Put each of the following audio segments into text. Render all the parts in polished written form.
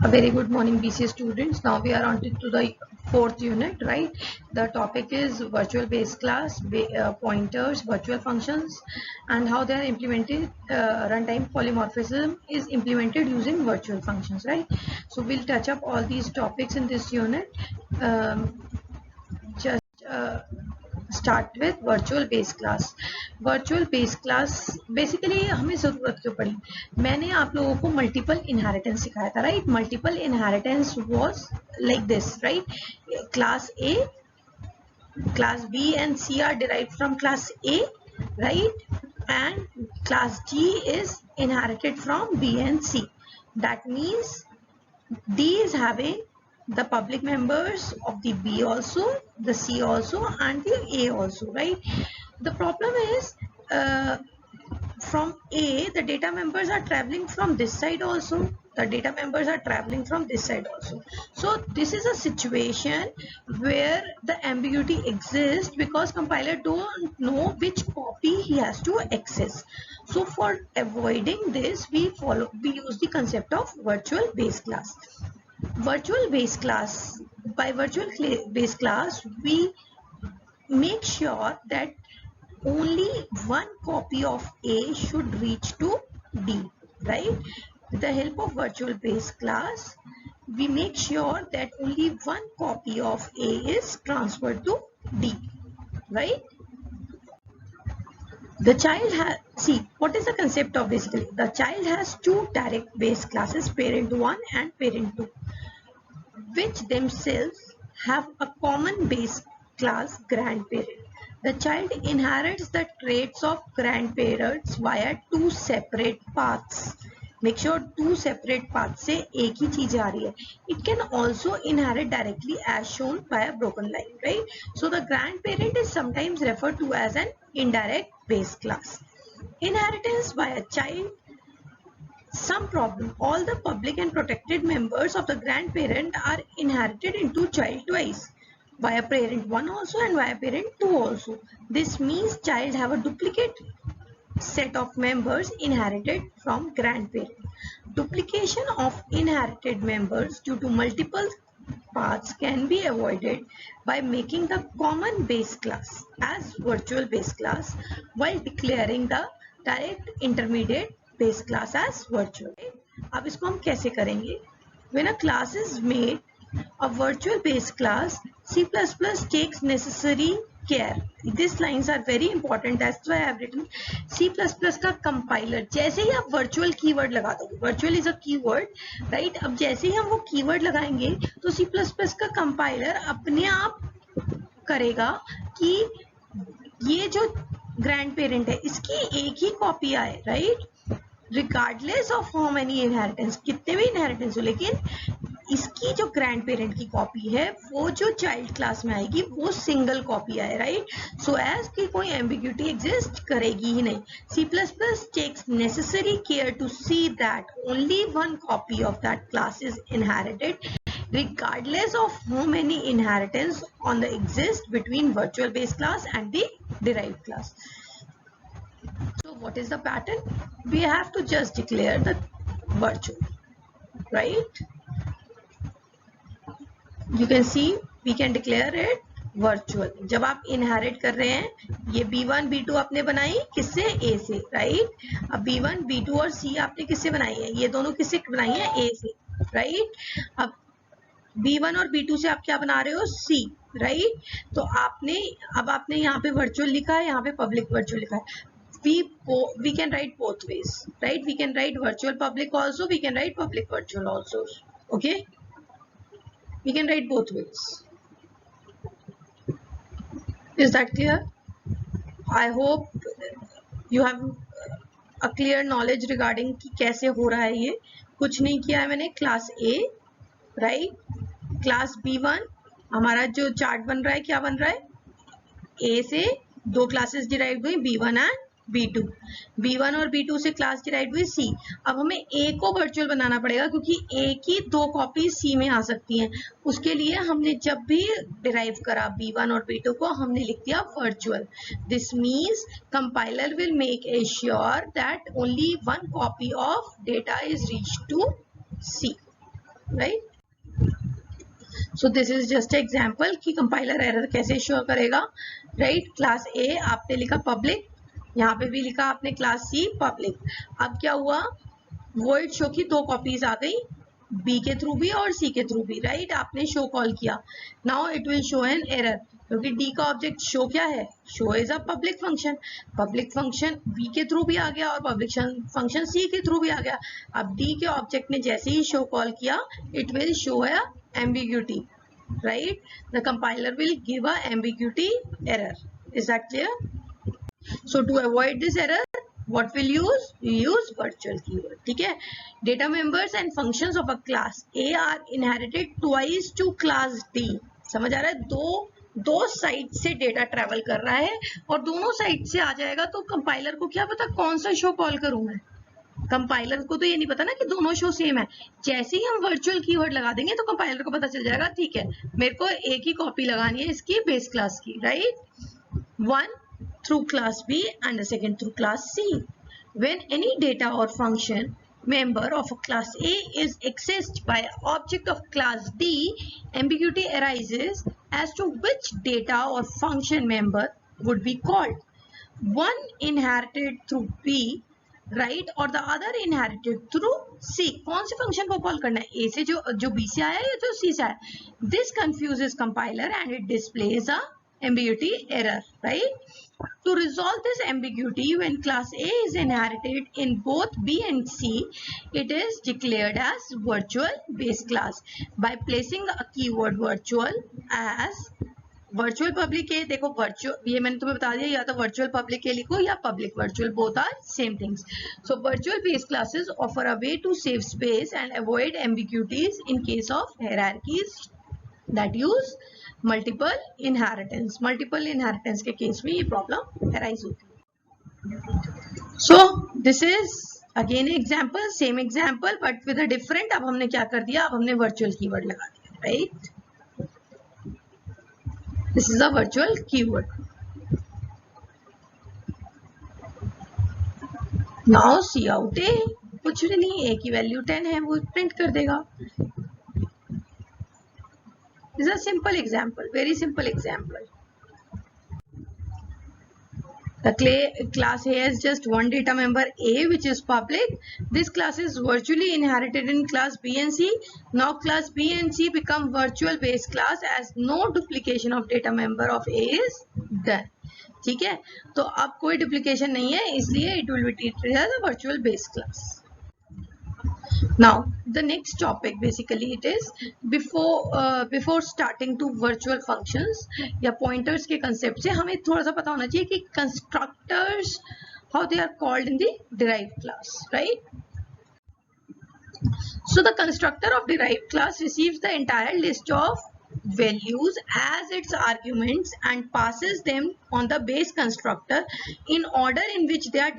A very good morning, BCA students. Now we are on to the fourth unit, right? The topic is virtual base class, pointers, virtual functions, and how they are implemented. Runtime polymorphism is implemented using virtual functions, right? So we'll touch up all these topics in this unit. Just start with virtual base class. Virtual base class basically हमें ज़रूरत क्यों पड़ी? मैंने आप लोगों को multiple inheritance सिखाया था, right? Multiple inheritance was like this, right? Class A, class B and C are derived from class A, right? And class G is inherited from B and C. That means D is having the public members of the B also, the C also, and the A also, right? The problem is from A, the data members are traveling from this side also. The data members are traveling from this side also. So this is a situation where the ambiguity exists because compiler don't know which copy he has to access. So for avoiding this, we use the concept of virtual base class. Virtual base class, by virtual base class, we make sure that only one copy of A should reach to D, right? With the help of virtual base class, we make sure that only one copy of A is transferred to D, right? The child has, see, what is the concept of basically? The child has two direct base classes, parent 1 and parent 2, which themselves have a common base class, grandparent. The child inherits the traits of grandparents via two separate paths. Make sure two separate paths से एक ही चीज आ रही है. It can also inherit directly as shown by a broken line, right? So the grandparent is sometimes referred to as an indirect base class. Inheritance by a child. Some problem. All the public and protected members of the grandparent are inherited into child twice, via parent 1 also and via parent 2 also. This means child have a duplicate set of members inherited from grandparent. Duplication of inherited members due to multiple paths can be avoided by making the common base class as virtual base class while declaring the direct intermediate base class as virtual. अब इसको हम कैसे करेंगे? When a class is made a virtual base class, C++ takes necessary care. These lines are very important. That's why I have written C++ का compiler. जैसे ही आप virtual keyword लगा दोगे, virtual is a keyword, right? अब जैसे ही हम वो keyword लगाएंगे तो C++ का compiler अपने आप करेगा कि ये जो grandparent है इसकी एक ही कॉपी आए, right? Regardless of how many inheritance, कितने भी inheritance हो, लेकिन इसकी जो ग्रैंड पेरेंट की कॉपी है वो जो चाइल्ड क्लास में आएगी वो सिंगल कॉपी आए, राइट? सो एज कि कोई एम्बिग्यूटी एग्जिस्ट करेगी ही नहीं. C++ takes necessary care to see that only one copy of that class is inherited regardless of how many inheritance on the exist between virtual base class and the derived class. So what is the pattern? We have to just declare the virtual, right? You can see we can declare it virtual. जब आप inherit कर रहे हैं, ये B1 B2 आपने बनाई किससे? A से, right? अब B1 B2 और C आपने किससे बनाई है? ये दोनों किससे बनाई है? A से, right? अब B1 और B2 से आप क्या बना रहे हो? C, right? तो अब आपने यहाँ पे virtual लिखा है, यहाँ पे public virtual लिखा है. We can write both ways, right? We can write virtual public also, we can write public virtual also, okay? We can write both ways. Is that clear? I hope you have a clear knowledge regarding कि कैसे हो रहा है ये. कुछ नहीं किया है मैंने. Class A, right? Class B1 हमारा जो चार्ट बन रहा है क्या बन रहा है? A से दो क्लासेस डिराइव हुई, B1 एंड B2. B1 और B2 से क्लास डिराइव हुई C. अब हमें A को वर्चुअल बनाना पड़ेगा क्योंकि A की दो कॉपी C में आ सकती हैं. उसके लिए हमने जब भी डिराइव करा B1 और B2 को हमने लिख दिया virtual. This means compiler will make assure that only one copy of data is reach to C. Right. So this is just example कि कंपाइलर एरर कैसे शो करेगा, राइट। क्लास ए आपने लिखा पब्लिक, यहाँ पे भी लिखा आपने क्लास सी पब्लिक। अब क्या हुआ, वॉइड शो की दो कॉपीज आ गई, बी के थ्रू भी और सी के थ्रू भी, राइट। आपने शो कॉल किया, now it will show an error, क्योंकि डी का ऑब्जेक्ट शो क्या है, show is a public function. Public function B के थ्रू भी आ गया और पब्लिक फंक्शन सी के थ्रू भी आ गया। अब डी के ऑब्जेक्ट ने जैसे ही शो कॉल किया, it will show a ambiguity, right? The compiler will give a ambiguity error. Is that clear? So to avoid this error, what will use? You use virtual keyword. ठीक है? Data members and functions of a class A are inherited twice to class D. समझ आ रहा है? दो side से data travel कर रहा है और दोनों साइड से आ जाएगा, तो कंपाइलर को क्या पता कौन सा शो कॉल करूं मैं। कंपाइलर को तो ये नहीं पता ना कि दोनों शो सेम है। जैसे ही हम वर्चुअल कीवर्ड लगा देंगे तो कंपाइलर को पता चल जाएगा, ठीक है मेरे को एक ही कॉपी लगानी है इसकी बेस क्लास की, right. One through class B and the second through class C. When any data or function member of a class A is accessed by an object of class D, ambiguity arises as to which data or function member would be called. One inherited through B, right, और the other inherited through C. कौन से function को call करना है, ए से जो B से आया या जो सी से आया। This confuses compiler and it displays a ambiguity error, right? To resolve this ambiguity, when class A is inherited in both B and C, it is declared as virtual base class by placing a keyword virtual as virtual public के, देखो virtual ये मैंने तुम्हें बता दिया, या तो virtual public के लिखो या public virtual, both are same things. So virtual base classes offer a way to save space and avoid ambiguities in case of hierarchies that use multiple inheritance. Multiple inheritance के case में ये problem arise होती है। So this is again example, same example but with a different. अब हमने क्या कर दिया, अब हमने वर्चुअल कीवर्ड लगा दिया, right. This is a virtual keyword. Now cout A, कुछ भी नहीं, A की वैल्यू 10 है, वो प्रिंट कर देगा। This is a simple example, very simple example. The class A has just one data member A, which is public. This class is virtually inherited in class B and C. Now class B and C become virtual base class as no duplication of data member of A is done. ठीक है, तो अब कोई duplication नहीं है, इसलिए it will be treated as a virtual base class. Now the next topic basically it is before starting to virtual functions या pointers के concept से हमें थोड़ा सा पता होना चाहिए कि constructors how they are called in the derived class, right? So the constructor of derived class receives the entire list of values as its arguments and passes them on the base constructor in order in which they are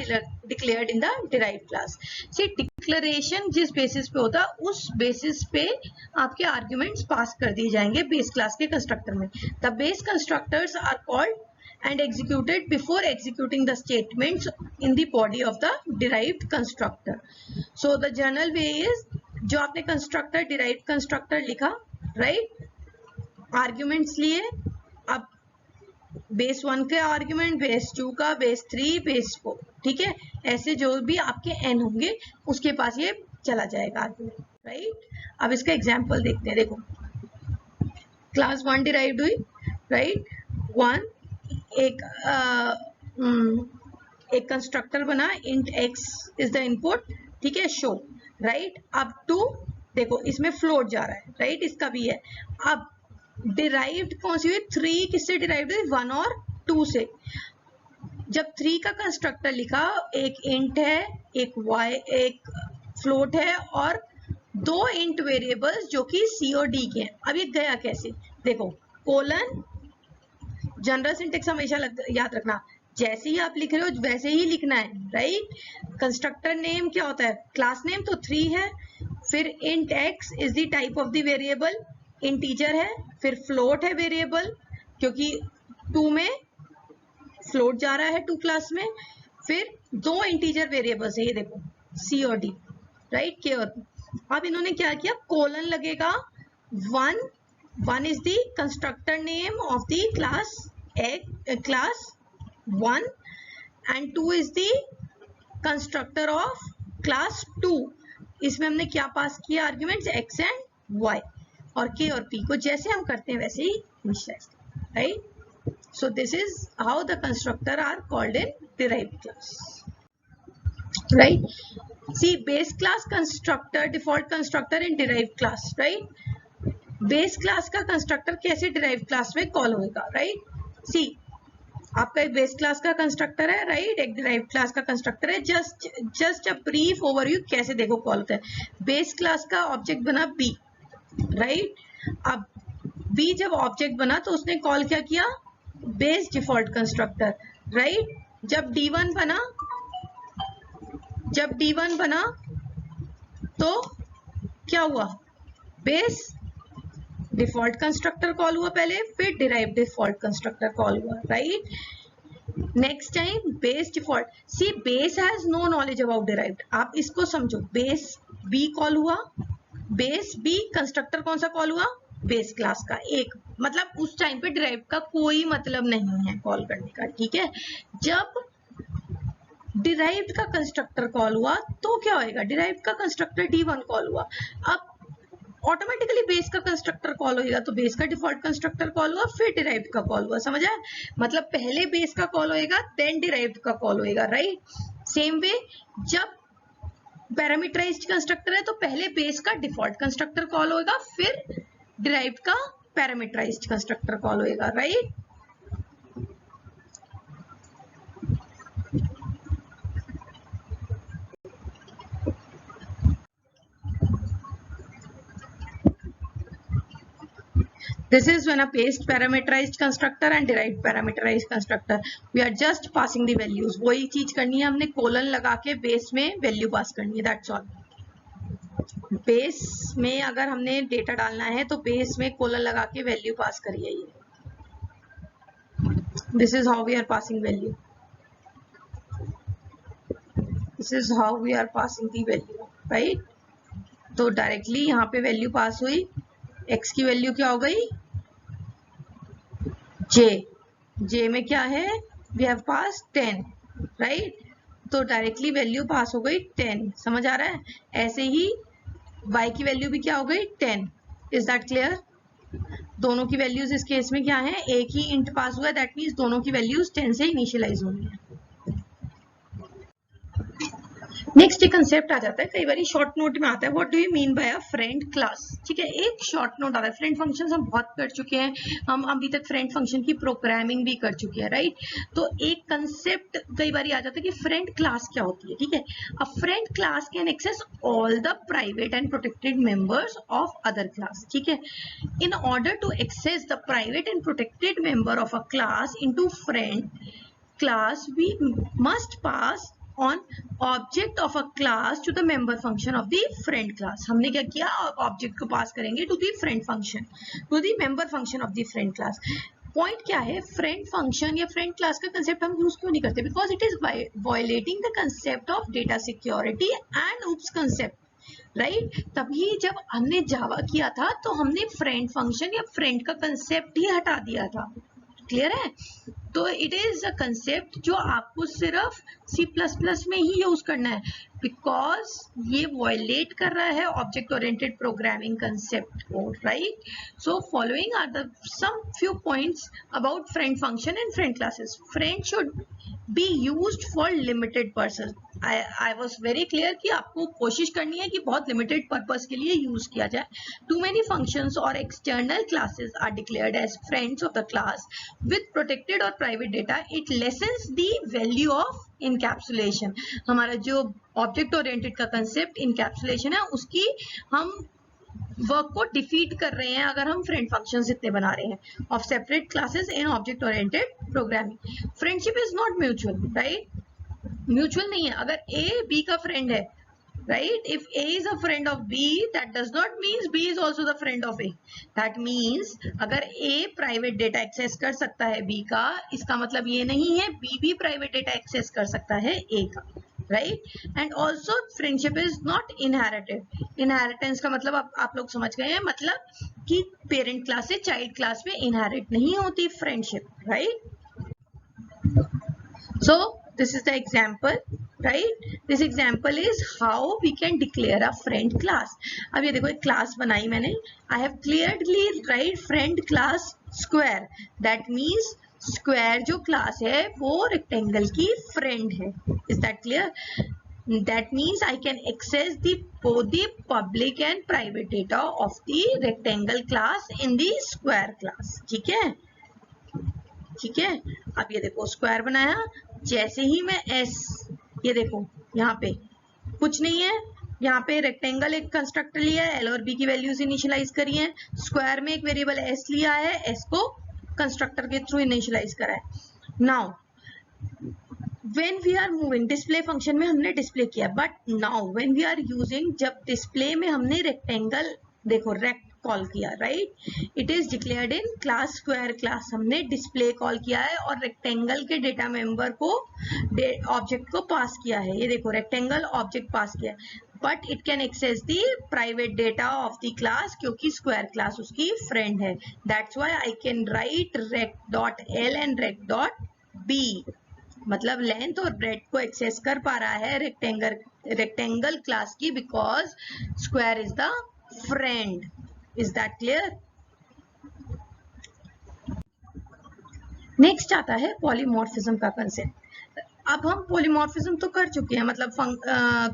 declared in the derived class. See, declaration जिस basis पे होता है उस basis पे आपके arguments pass कर दिए जाएंगे base class के constructor में. The base constructors are called and executed before executing the statements in the body of the derived constructor. So the general way is जो आपने constructor derived constructor लिखा, right? Arguments लिए, अब base 1 का argument, base 2 का, base 3, base 4, ठीक है, ऐसे जो भी आपके n होंगे उसके पास ये चला जाएगा आर्ग्यूमेंट, राइट। अब इसका एग्जांपल देखते हैं, देखो क्लास 1 डिराइव्ड हुई, राइट। 1 एक कंस्ट्रक्टर बना, int x is the input, ठीक है, शो, राइट। अब 2 देखो इसमें फ्लोट जा रहा है, राइट, इसका भी है। अब डिराइव्ड कौन सी हुई, 3 किससे डिराइव्ड हुई, 1 और 2 से। जब 3 का कंस्ट्रक्टर लिखा, एक इंट है, एक y, एक फ्लोट है और 2 इंट वेरिएबल्स जो कि c और d के हैं। अब ये गया कैसे, देखो कोलन, जनरल सिंटेक्स हमेशा याद रखना, जैसे ही आप लिख रहे हो वैसे ही लिखना है, राइट। कंस्ट्रक्टर नेम क्या होता है, क्लास नेम तो 3 है, फिर int x is the type of the variable, integer है, फिर फ्लोट है वेरिएबल क्योंकि 2 में फ्लोट जा रहा है 2 क्लास में, फिर 2 इंटीजर वेरिएबल्स है, ये देखो c और d, राइट। अब इन्होंने क्या किया, कोलन लगेगा, one is the constructor name of the class 1 and 2 is the constructor of class 2। इसमें हमने क्या पास किया, आर्ग्यूमेंट्स x एंड y, और k और p को जैसे हम करते हैं वैसे ही initialize, right. So this is how the constructor are called in derived class, right. See base class constructor, default constructor in derived class, right. Base class का कंस्ट्रक्टर कैसे डिराइव्ड क्लास में कॉल होगा, राइट। सी आपका एक base class का constructor है, right, एक derived class का कंस्ट्रक्टर है। जस्ट अ ब्रीफ ओवरव्यू कैसे देखो कॉल होता है। बेस क्लास का ऑब्जेक्ट बना बी, राइट। अब बी जब ऑब्जेक्ट बना तो उसने कॉल क्या किया, बेस डिफॉल्ट कंस्ट्रक्टर, राइट। जब D1 बना तो क्या हुआ, बेस डिफॉल्ट कंस्ट्रक्टर कॉल हुआ पहले, फिर डिराइव्ड डिफॉल्ट कंस्ट्रक्टर कॉल हुआ, right. Next time base default, C base has no knowledge about derived, आप इसको समझो। बेस बी कॉल हुआ, बेस बी कंस्ट्रक्टर कौन सा कॉल हुआ, बेस क्लास का एक, मतलब उस टाइम पे डिराइव्ड का कोई मतलब नहीं है कॉल करने का, ठीक है। जब डिराइव्ड का कंस्ट्रक्टर कॉल हुआ तो क्या होएगा, डिराइव्ड का कंस्ट्रक्टर D1 कॉल हुआ, अब ऑटोमेटिकली बेस का कंस्ट्रक्टर कॉल होगा, तो बेस का डिफॉल्ट कंस्ट्रक्टर कॉल हुआ, फिर डिराइव्ड का कॉल हुआ, समझ आया। मतलब पहले बेस का कॉल होएगा, देन डिराइव्ड का कॉल होएगा, राइट। सेम वे जब पैरामीटराइज्ड कंस्ट्रक्टर है तो पहले बेस का डिफॉल्ट कंस्ट्रक्टर कॉल होएगा, फिर डिराइव्ड का पैरामीटराइज्ड कंस्ट्रक्टर कॉल होएगा, right. This is when a based parameterized constructor and derived parameterized constructor, we are just passing the values. वही चीज करनी है हमने, कोलन लगा के बेस में वैल्यू पास करनी है, that's all. बेस में अगर हमने डेटा डालना है तो बेस में कोलन लगा के वैल्यू पास करिए, ये this is how we are passing value. This is how we are passing the value, right? तो डायरेक्टली यहाँ पे वैल्यू पास हुई, x की वैल्यू क्या हो गई, j में क्या है, वी हैव पास 10, राइट। तो डायरेक्टली वैल्यू पास हो गई 10, समझ आ रहा है। ऐसे ही y की वैल्यू भी क्या हो गई 10, इज दैट क्लियर। दोनों की वैल्यूज इस केस में क्या है, एक ही इंट पास हुआ है, दैट मीन्स दोनों की वैल्यूज 10 से इनिशियलाइज होंगी। नेक्स्ट एक कंसेप्ट आ जाता है, कई बार शॉर्ट नोट में आता है, what do you mean by a friend class, ठीक है। एक शॉर्ट नोट आता है, फ्रेंड फंक्शंस हम बहुत कर चुके हैं, हम अभी तक फ्रेंड फंक्शन की प्रोग्रामिंग भी कर चुके हैं, राइट। तो एक कंसेप्ट कई बार आ जाता है कि फ्रेंड क्लास क्या होती है, ठीक है। A friend class can access all the private and protected members of other class, ठीक है। In order to access the private and protected member of a class into friend class, we must pass on object of a class to the member function of the friend class. हमने क्या किया, object को पास करेंगे to the friend function, to the member function of the friend class. Point क्या है, friend function या friend class का concept हम यूज क्यों नहीं करते, because it is violating the concept of data security and oops concept, right. तभी जब हमने जावा किया था तो हमने फ्रेंड फंक्शन या फ्रेंड का कंसेप्ट ही हटा दिया था, क्लियर है। तो इट इज अ कंसेप्ट जो आपको सिर्फ C++ में ही यूज करना है, बिकॉज ये वायलेट कर रहा है ऑब्जेक्ट ओरिएंटेड प्रोग्रामिंग कंसेप्ट को, right. So following are the some few points about friend function and friend classes. Friend should be used for limited purpose, I was very clear कि आपको कोशिश करनी है कि बहुत लिमिटेड पर्पस के लिए यूज किया जाए। टू मेनी फंक्शंस और external classes are declared as friends of the class with protected और private data, it lessens the value of encapsulation. हमारा जो ऑब्जेक्ट ओरिएंटेड का कंसेप्ट इनकैप्सुलेशन है, उसकी हम वर्क को डिफीट कर रहे हैं अगर हम फ्रेंड फंक्शंस इतने बना रहे हैं of separate classes in object oriented programming. Friendship is not mutual, right, mutual नहीं है। अगर A B का फ्रेंड है, right, if A is a friend of B, that does not mean B is also the friend of A. That means अगर A private data access कर सकता है B का, इसका मतलब ये नहीं है B भी प्राइवेट डेटा एक्सेस कर सकता है A का, right. And also friendship is not inherited. Inheritance का मतलब आप लोग समझ गए हैं, मतलब कि पेरेंट क्लास से चाइल्ड क्लास में इनहेरिट नहीं होती friendship, right. So this is the example, right? This example is how we can declare a friend class. अब ये देखो एक class बनाई मैंने. I have clearly write friend class square. That means square जो class है वो rectangle की friend है. Is that clear? That means I can access both the public and private data of the rectangle class in the square class. ठीक है, ठीक है. अब ये देखो स्क्वायर बनाया, जैसे ही मैं एस, ये देखो यहाँ पे कुछ नहीं है, यहाँ पे रेक्टेंगल एक कंस्ट्रक्टर लिया है, एल और बी की वैल्यूज इनिशियलाइज करी है, स्क्वायर में एक वेरिएबल एस लिया है, एस को कंस्ट्रक्टर के थ्रू इनिशियलाइज करा है. Now when we are moving, display function में हमने डिस्प्ले किया, but now when we are using, जब डिस्प्ले में हमने रेक्टेंगल देखो रेक्ट कॉल किया, right, it is declared in class square class. हमने डिस्प्ले कॉल किया है और रेक्टेंगल के डेटा मेंबर को ऑब्जेक्ट को पास किया है. ये देखो रेक्टेंगल ऑब्जेक्ट पास किया है, but it can access the private data of the class क्योंकि स्क्वायर क्लास उसकी फ्रेंड है. That's why I can write rect dot L and rect dot B. मतलब लेंथ और ब्रेड को एक्सेस कर पा रहा है रेक्टेंगल क्लास की, because square is the friend. Is that clear? Next आता है पॉलीमॉर्फिज्म का कंसेप्ट. अब हम पॉलीमॉर्फिज्म तो कर चुके हैं, मतलब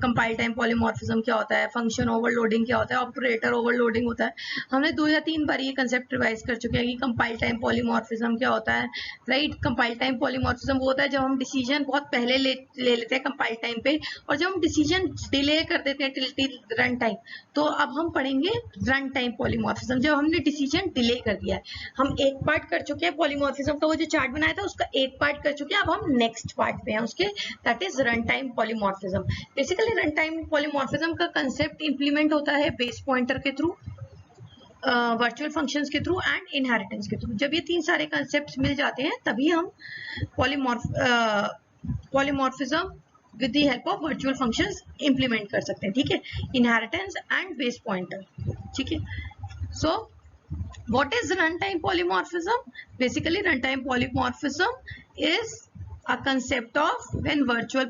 कंपाइल टाइम पॉलीमॉर्फिज्म क्या होता है, फंक्शन ओवरलोडिंग क्या होता है, ऑपरेटर ओवरलोडिंग होता है. हमने 2 या 3 बार ये कंसेप्ट रिवाइज कर चुके हैं कि कंपाइल टाइम पॉलीमॉर्फिज्म क्या होता है, राइट. कंपाइल टाइम पॉलीमॉर्फिज्म वो होता है जब हम डिसीजन बहुत पहले ले लेते हैं कंपाइल टाइम पे, और जब हम डिसीजन डिले कर देते हैं टिल रन टाइम. तो अब हम पढ़ेंगे रन टाइम पॉलीमॉर्फिज्म, जब हमने डिसीजन डिले कर दिया है. हम एक पार्ट कर चुके हैं पॉलीमॉर्फिज्म का, वो जो चार्ट बनाया था उसका एक पार्ट कर चुके हैं. अब हम नेक्स्ट पार्ट पे हैं उसके, that is run time polymorphism. Basically run time polymorphism का कंसेप्ट इंप्लीमेंट होता है बेस पॉइंटर के थ्रू, वर्चुअल फंक्शंस के थ्रू एंड इनहेरिटेंस के थ्रू. जब ये 3 सारे कंसेप्ट्स मिल जाते हैं तभी हम polymorphism with the help of virtual functions implement कर सकते हैं. ठीक है, इनहेरिटेंस एंड बेस पॉइंटर. ठीक है, सो what is runtime polymorphism? Basically runtime polymorphism is a concept of when virtual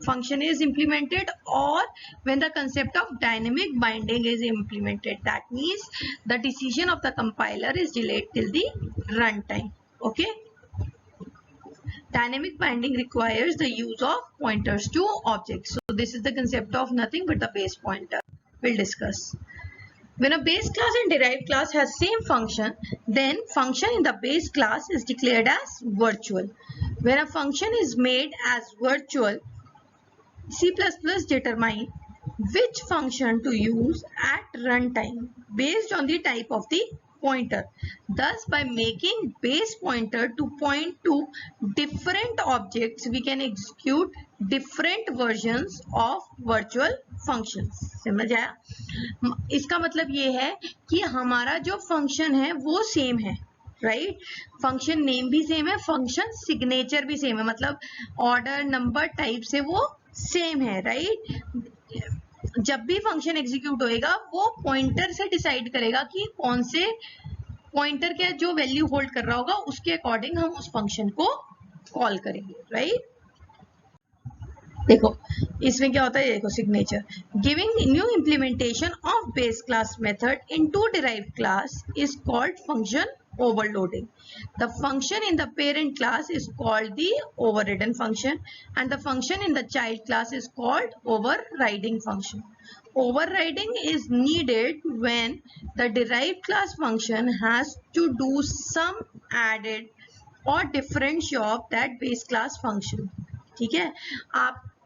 function is implemented or when the concept of dynamic binding is implemented. That means the decision of the compiler is delayed till the runtime. Okay, dynamic binding requires the use of pointers to objects. So this is the concept of nothing but the base pointer. We'll discuss. When a base class and derived class has same function, then function in the base class is declared as virtual. When a function is made as virtual, C++ determine which function to use at runtime based on the type of the pointer. Thus, by making base pointer to point to different objects, we can execute different versions of virtual functions. समझ आया? इसका मतलब ये है कि हमारा जो function है वो सेम है, राइट. फंक्शन नेम भी सेम है, फंक्शन सिग्नेचर भी सेम है, मतलब ऑर्डर नंबर टाइप से वो सेम है, राइट. जब भी फंक्शन एग्जीक्यूट होएगा वो पॉइंटर से डिसाइड करेगा कि कौन से पॉइंटर के जो वैल्यू होल्ड कर रहा होगा उसके अकॉर्डिंग हम उस फंक्शन को कॉल करेंगे, राइट. देखो इसमें क्या होता है, देखो signature. Giving new implementation of base class method into derived class is called function overloading. The function in the parent class is called the overridden function and the function in the child class is called overriding function. Overriding is needed when the derived class function has to do some added or differentiation of that base class function. ठीक है,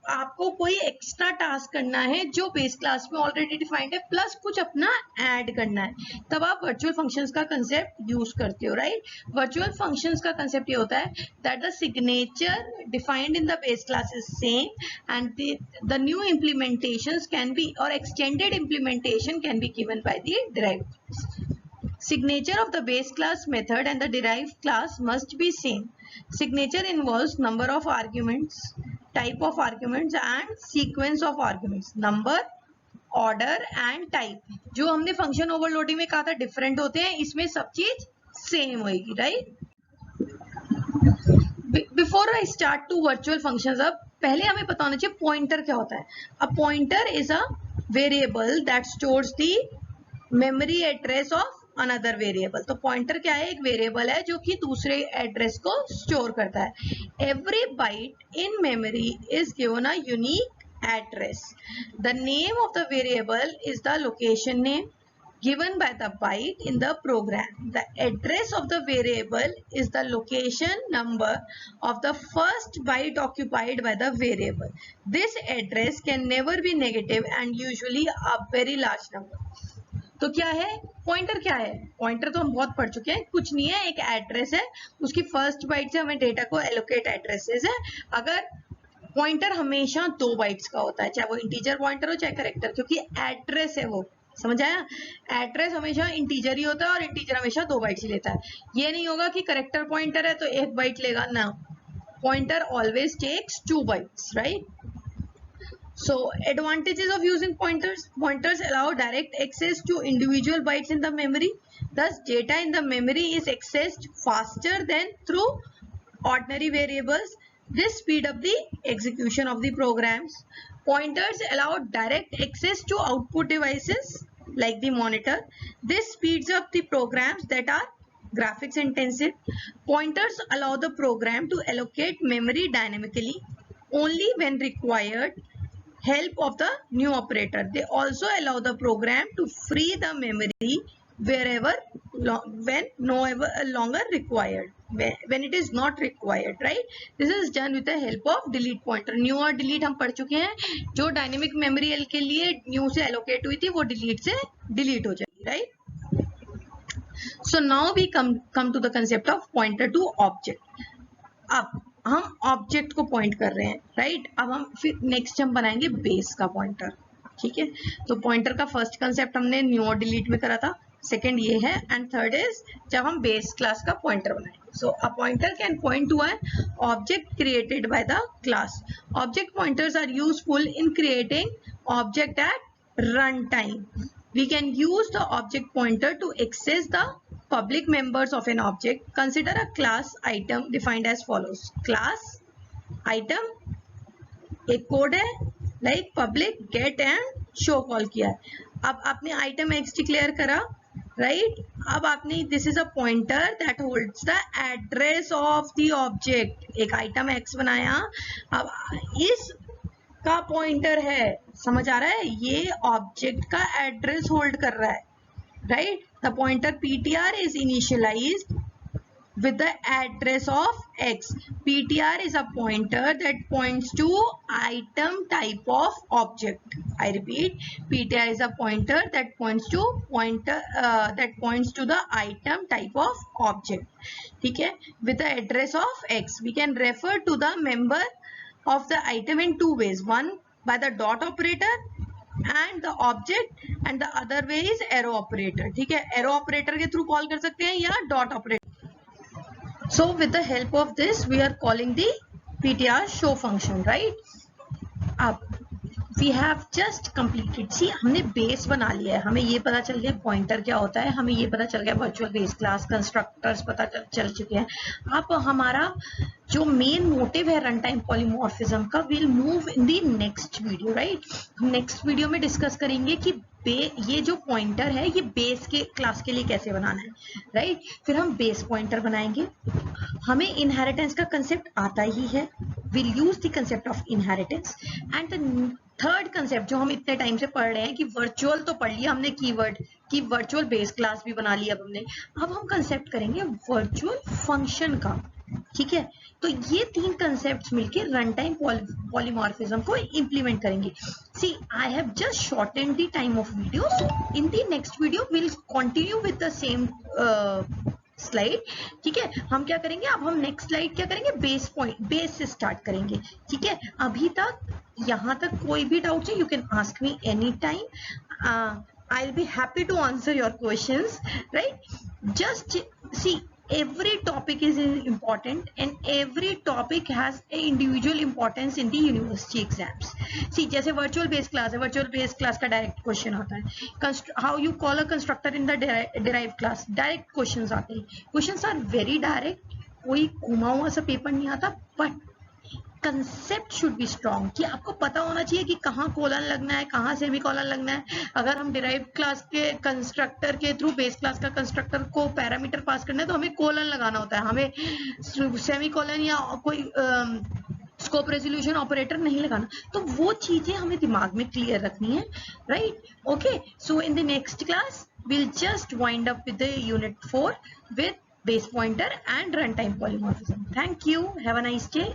आपको कोई extra task करना है जो base class में already defined है, plus कुछ अपना ऐड करना है, तब आप वर्चुअल फंक्शंस का कंसेप्ट यूज करते हो, राइट. वर्चुअल फंक्शंस का कंसेप्ट ये होता है that the signature defined in the base class is same and the new implementations can be और extended implementation can be given by the derived. Signature of the base class method and the derived class must be same. Signature involves number of arguments type of arguments and sequence of arguments, number, order and type. जो हमने function overloading में कहा था different होते हैं, इसमें सब चीज सेम होगी, right. Before I start to virtual functions, अब पहले हमें पता होना चाहिए पॉइंटर क्या होता है. A pointer is a variable that stores the memory address of another variable. तो पॉइंटर क्या है, एक वेरिएबल है जो कि दूसरे एड्रेस को स्टोर करता है. Every byte in memory is given a unique address. The name of the variable is the location name given by the byte in the program. The address of the variable is the location number of the first byte occupied by the variable. This address can never be negative and usually a very large number. तो क्या है pointer, क्या है pointer, तो हम बहुत पढ़ चुके हैं. कुछ नहीं है, एक एड्रेस है, उसकी फर्स्ट बाइट से हमें डेटा को एलोकेट एड्रेसेस है. अगर पॉइंटर हमेशा 2 बाइट्स का होता है, चाहे वो इंटीजर पॉइंटर हो चाहे कैरेक्टर, क्योंकि एड्रेस है वो, समझ आया. एड्रेस हमेशा इंटीजर ही होता है और इंटीजर हमेशा 2 बाइट्स ही लेता है. ये नहीं होगा कि करेक्टर पॉइंटर है तो 1 बाइट लेगा ना. Pointer always takes 2 bytes, right. So advantages of using pointers. Pointers allow direct access to individual bytes in the memory. Thus data in the memory is accessed faster than through ordinary variables. This speed up the execution of the programs. Pointers allow direct access to output devices like the monitor. This speeds up the programs that are graphics intensive. Pointers allow the program to allocate memory dynamically only when required help of the new operator. They also allow the program to free the memory wherever when no longer required, when it is not required, right. This is done with the help of delete pointer. New और delete हम पढ़ चुके हैं. जो dynamic memory के लिए new से allocate हुई थी वो delete से delete हो जाएगी, right. So now we come to the concept of pointer to object. अब हम ऑब्जेक्ट को पॉइंट कर रहे हैं, राइट. अब हम फिर नेक्स्ट हम बनाएंगे बेस का पॉइंटर, ठीक है. तो पॉइंटर का फर्स्ट कंसेप्ट हमने न्यू और डिलीट में करा था, सेकंड ये है, एंड थर्ड इज जब हम बेस क्लास का पॉइंटर बनाएंगे. So a pointer can point to an object created by the class. Object pointers are useful in creating object at run time. We can use the object pointer to access the public members of an object. Consider a class item defined as follows. Class item एक code है, like public get and show call किया है. अब आपने item x declare करा, right. अब आपने this is a pointer that holds the address of the object. एक item x बनाया, अब इस का पॉइंटर है, समझ आ रहा है, ये ऑब्जेक्ट का एड्रेस होल्ड कर रहा है, right. The pointer ptr is initialised with the address of x. ptr is a pointer that points to item type of object. I repeat, ptr is a pointer that points to the item type of object, ठीक है, with the address of x. We can refer to the member of the item in 2 ways. One by the dot operator and the object, and the other way is arrow operator, ठीक है. arrow operator के through call कर सकते हैं या dot operator. So with the help of this we are calling the ptr show function, right. अब we have just completed. See, हमने base बना लिया है, हमें ये पता चल गया पॉइंटर क्या होता है, हमें ये पता चल गया वर्चुअल बेस क्लास कंस्ट्रक्टर्स पता चल चुके हैं. अब हमारा जो मेन मोटिव है रन टाइम पॉलीमॉर्फिज्म का, will move in the next video, right. हम नेक्स्ट वीडियो में डिस्कस करेंगे कि ये जो पॉइंटर है ये बेस के क्लास के लिए कैसे बनाना है, राइट. फिर हम बेस पॉइंटर बनाएंगे. हमें इनहेरिटेंस का कंसेप्ट आता ही है, will use the concept of inheritance. And the third concept जो हम इतने टाइम से पढ़ रहे हैं कि वर्चुअल तो पढ़ लिया हमने, कीवर्ड की वर्चुअल बेस क्लास भी बना लिया अब हम कंसेप्ट करेंगे वर्चुअल फंक्शन का, ठीक है. तो ये 3 कंसेप्ट्स मिलके रन टाइम पॉलीमॉर्फिज्म को इंप्लीमेंट करेंगे. See, I have just shortened the time of video, so in the next video will continue with the same slide, ठीक है. हम क्या करेंगे, अब हम नेक्स्ट स्लाइड क्या करेंगे, बेस से स्टार्ट करेंगे, ठीक है. अभी तक यहाँ तक कोई भी डाउट है, you can ask me any time. I'll be happy to answer your questions, right. Just see, every topic is important and every topic has a individual importance in the university exams. See, जैसे virtual based class है, virtual based class का direct question आता है. How you call a constructor in the derived class, direct questions आते हैं. Questions are very direct, कोई घुमा हुआ सा पेपर नहीं आता, but concept should be strong, कि आपको पता होना चाहिए कि कहाँ कोलन लगना है, कहाँ सेमी कोलन लगना है. अगर हम डिराइव क्लास के कंस्ट्रक्टर के थ्रू बेस क्लास का कंस्ट्रक्टर को पैरामीटर पास करना है तो हमें कोलन लगाना होता है, हमें सेमी कोलन या कोई स्कोप रेजोल्यूशन ऑपरेटर नहीं लगाना. तो वो चीजें हमें दिमाग में क्लियर रखनी है, right? Okay, so in the next class we'll just wind up with the unit 4 with base pointer and runtime polymorphism. Thank you. Have a nice day.